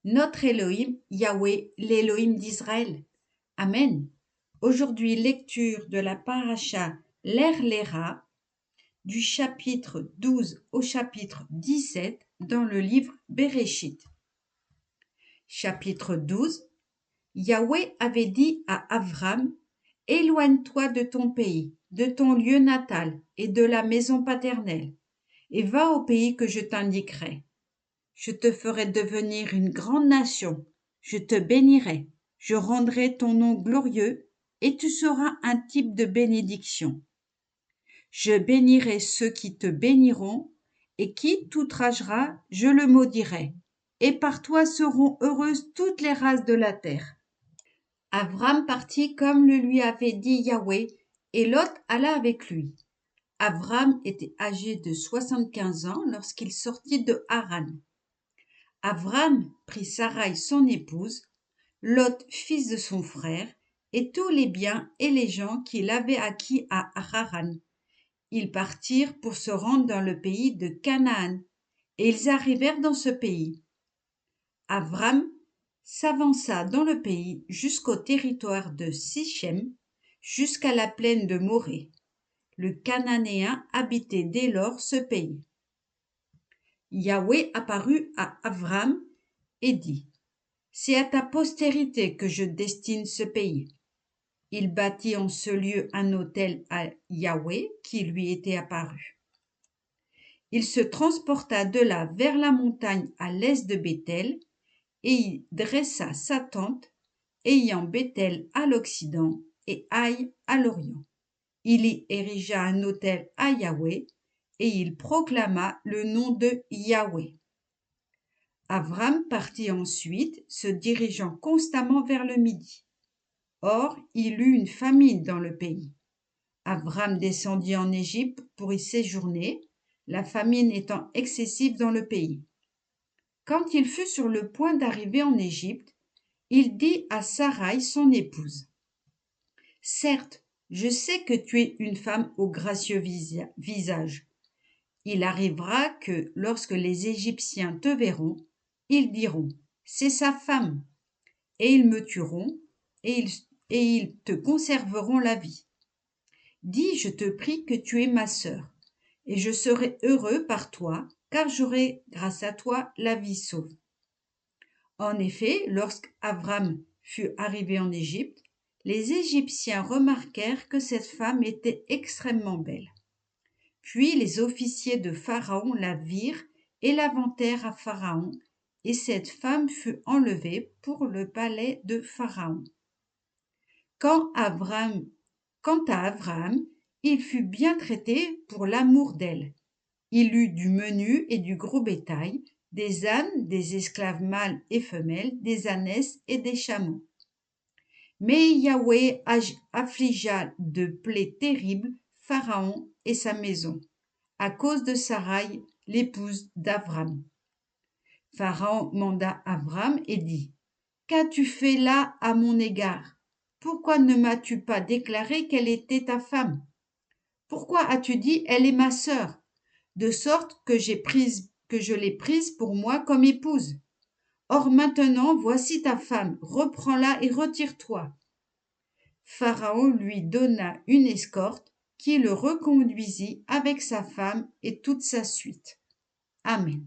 notre Elohim, Yahweh, l'Elohim d'Israël. Amen. Aujourd'hui, lecture de la paracha l'Er-Léra, du chapitre 12 au chapitre 17 dans le livre Béréchit. Chapitre 12. Yahweh avait dit à Avram, « Éloigne-toi de ton pays, de ton lieu natal et de la maison paternelle, et va au pays que je t'indiquerai. Je te ferai devenir une grande nation, je te bénirai, je rendrai ton nom glorieux, et tu seras un type de bénédiction. Je bénirai ceux qui te béniront, et qui t'outragera, je le maudirai, et par toi seront heureuses toutes les races de la terre. » Avram partit comme le lui avait dit Yahweh, et Lot alla avec lui. Avram était âgé de 75 ans lorsqu'il sortit de Haran. Avram prit Sarai son épouse, Lot fils de son frère, et tous les biens et les gens qu'il avait acquis à Haran. Ils partirent pour se rendre dans le pays de Canaan, et ils arrivèrent dans ce pays. Avram s'avança dans le pays jusqu'au territoire de Sichem, jusqu'à la plaine de Morée. Le Cananéen habitait dès lors ce pays. Yahweh apparut à Avram et dit, « C'est à ta postérité que je destine ce pays. » Il bâtit en ce lieu un autel à Yahweh qui lui était apparu. Il se transporta de là vers la montagne à l'est de Béthel, et y dressa sa tente, ayant Béthel à l'occident et Aï à l'orient. Il y érigea un autel à Yahweh, et il proclama le nom de Yahweh. Avram partit ensuite, se dirigeant constamment vers le midi. Or, il eut une famine dans le pays. Avram descendit en Égypte pour y séjourner, la famine étant excessive dans le pays. Quand il fut sur le point d'arriver en Égypte, il dit à Sarai, son épouse, « Certes, je sais que tu es une femme au gracieux visage. Il arrivera que, lorsque les Égyptiens te verront, ils diront, « C'est sa femme », et ils me tueront, et ils te conserveront la vie. Dis, je te prie, que tu es ma sœur, et je serai heureux par toi, car j'aurai, grâce à toi, la vie sauve. » En effet, lorsqu'Avram fut arrivé en Égypte, les Égyptiens remarquèrent que cette femme était extrêmement belle. Puis les officiers de Pharaon la virent et la vantèrent à Pharaon, et cette femme fut enlevée pour le palais de Pharaon. Quant à Abraham, il fut bien traité pour l'amour d'elle. Il eut du menu et du gros bétail, des ânes, des esclaves mâles et femelles, des ânesses et des chameaux. Mais Yahweh affligea de plaies terribles Pharaon et sa maison, à cause de Sarai, l'épouse d'Avram. Pharaon manda Avram et dit, « Qu'as-tu fait là à mon égard? Pourquoi ne m'as-tu pas déclaré qu'elle était ta femme? Pourquoi as-tu dit, elle est ma sœur, de sorte que je l'ai prise pour moi comme épouse? Or maintenant, voici ta femme, reprends-la et retire-toi. » Pharaon lui donna une escorte qui le reconduisit avec sa femme et toute sa suite. Amen.